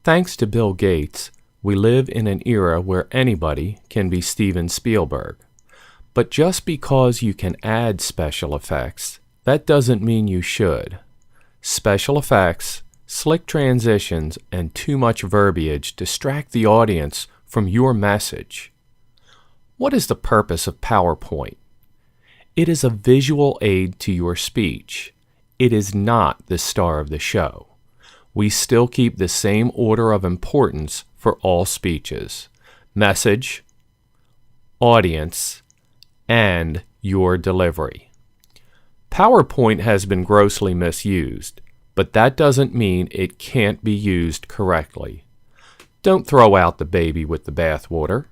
Thanks to Bill Gates, we live in an era where anybody can be Steven Spielberg. But just because you can add special effects, that doesn't mean you should. Special effects, slick transitions, and too much verbiage distract the audience from your message. What is the purpose of PowerPoint? It is a visual aid to your speech. It is not the star of the show. We still keep the same order of importance for all speeches: message, audience, and your delivery. PowerPoint has been grossly misused, but that doesn't mean it can't be used correctly. Don't throw out the baby with the bathwater.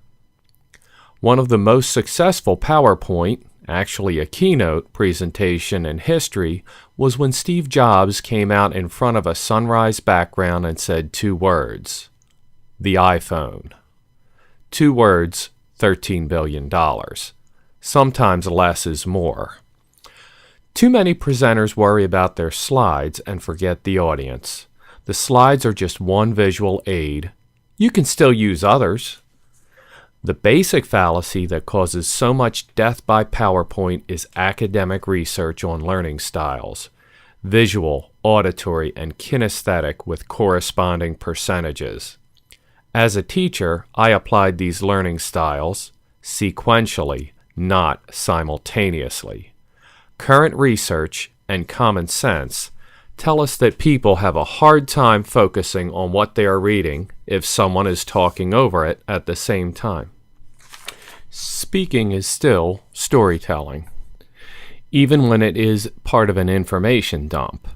One of the most successful PowerPoint, actually a keynote presentation in history, was when Steve Jobs came out in front of a sunrise background and said 2 words: the iPhone. 2 words, $13 billion. Sometimes less is more. Too many presenters worry about their slides and forget the audience. The slides are just one visual aid. You can still use others. The basic fallacy that causes so much death by PowerPoint is academic research on learning styles: visual, auditory, and kinesthetic with corresponding percentages. As a teacher, I applied these learning styles sequentially, not simultaneously. Current research and common sense tell us that people have a hard time focusing on what they are reading if someone is talking over it at the same time. Speaking is still storytelling, even when it is part of an information dump.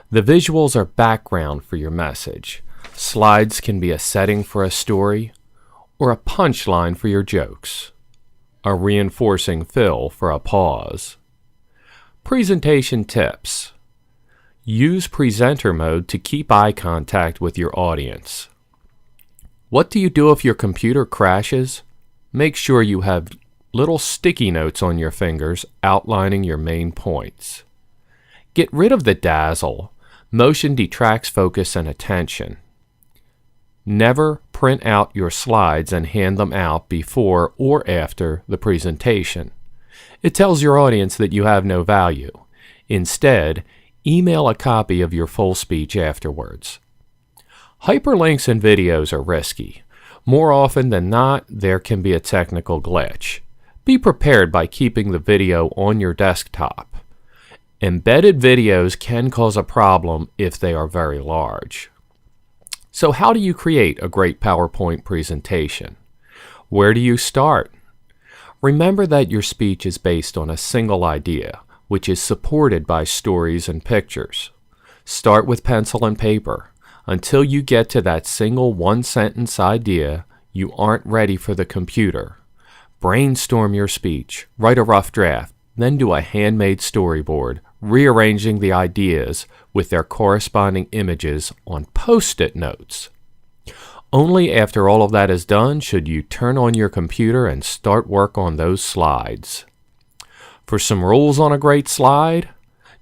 The visuals are background for your message. Slides can be a setting for a story, or a punchline for your jokes, a reinforcing fill for a pause. Presentation tips. Use presenter mode to keep eye contact with your audience. What do you do if your computer crashes? Make sure you have little sticky notes on your fingers outlining your main points. Get rid of the dazzle. Motion detracts focus and attention. Never print out your slides and hand them out before or after the presentation. It tells your audience that you have no value. Instead, email a copy of your full speech afterwards. Hyperlinks in videos are risky. More often than not, there can be a technical glitch. Be prepared by keeping the video on your desktop. Embedded videos can cause a problem if they are very large. So how do you create a great PowerPoint presentation? Where do you start? Remember that your speech is based on a single idea, which is supported by stories and pictures. Start with pencil and paper. Until you get to that single one-sentence idea, you aren't ready for the computer. Brainstorm your speech, write a rough draft, then do a handmade storyboard, rearranging the ideas with their corresponding images on Post-it notes. Only after all of that is done should you turn on your computer and start work on those slides. For some rules on a great slide: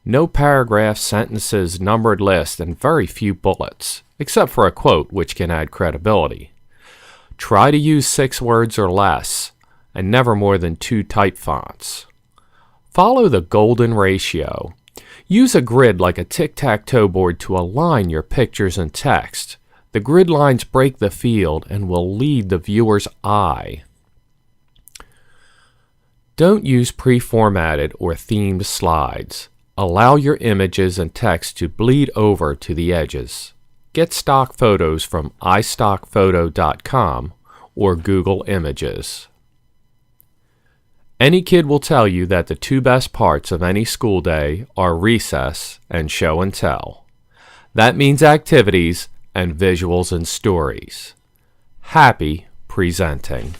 no paragraphs, sentences, numbered lists, and very few bullets, except for a quote, which can add credibility. Try to use 6 words or less, and never more than 2 type fonts. Follow the golden ratio. Use a grid like a tic-tac-toe board to align your pictures and text. The grid lines break the field and will lead the viewer's eye. Don't use pre-formatted or themed slides. Allow your images and text to bleed over to the edges. Get stock photos from istockphoto.com or Google Images. Any kid will tell you that the 2 best parts of any school day are recess and show and tell. That means activities and visuals and stories. Happy presenting.